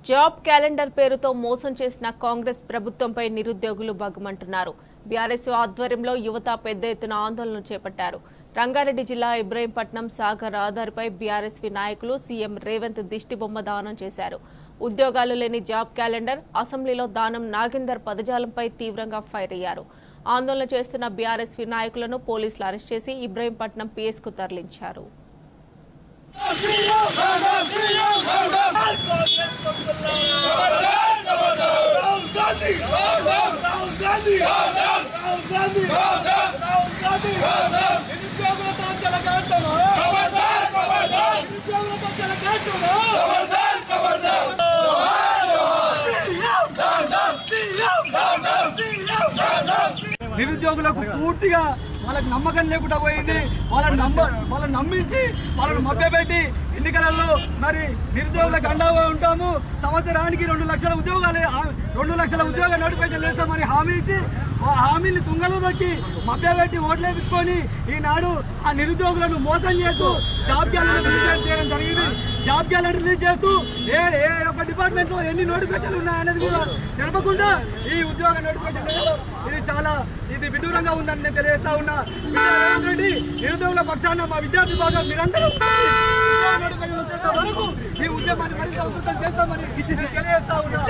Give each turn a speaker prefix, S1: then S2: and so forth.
S1: Job calendar పేరుతో మోసం చేసిన కాంగ్రెస్ ప్రభుత్వంపై నిరుద్యోగులు బగ్గుమంటున్నారు. బీఆర్ఎస్ ఆధ్వర్యంలో యువత పెద్ద ఎత్తున ఆందోళన చేపట్టారు. రంగారెడ్డి జిల్లా ఇబ్రహీంపట్నం సాగర్ రహదారిపై బీఆర్ఎస్వి నాయకులు సీఎం రేవంత్ దిష్టిబొమ్మ దానం చేశారు. ఉద్యోగాలు లేని జాబ్ క్యాలెండర్, అసెంబ్లీలో దానం నాగేందర్ పదజాలంపై తీవ్రంగా ఫైర్ అయ్యారు. ఆందోళన చేస్తున్న బీఆర్ఎస్వి నాయకులను పోలీసులు అరెస్ట్ చేసి ఇబ్రహీంపట్నం పీఎస్కు తరలించారు.
S2: నిరుద్యోగులకు పూర్తిగా వాళ్ళకి నమ్మకం లేకుండా పోయింది. వాళ్ళని నమ్మించి వాళ్ళని మభ్యపెట్టి ఎన్నికలలో మరి నిరుద్యోగులకు అండగా ఉంటాము, సంవత్సరానికి 2 లక్షల ఉద్యోగాలు నోటిఫికేషన్ వేస్తామని హామీ ఇచ్చి ఆ హామీని తుంగలో దొక్కి మభ్యపెట్టి ఓట్లు వేయించుకొని ఈనాడు ఆ నిరుద్యోగులను మోసం చేస్తూ జాబ్ క్యాలెండర్ రిలీజ్ చేయడం జరిగింది. జాబ్ క్యాలెండర్ రిలీజ్ చేస్తూ ఏ ఒక్క డిపార్ట్మెంట్ లో ఎన్ని నోటిఫికేషన్లు ఉన్నాయనేది కూడా తెలపకుండా ఈ ఉద్యోగ నోటిఫికేషన్ ఇది విడ్డూరంగా ఉందని నేను తెలియజేస్తా ఉన్నా. రేవంత్ రెడ్డి నిరుద్యోగుల పక్షాన మా విద్యార్థి భాగం మీరందరూ వరకు ఈ ఉద్యమాన్ని మరింత ఉధృతం చేస్తామని తెలియజేస్తా ఉన్నా.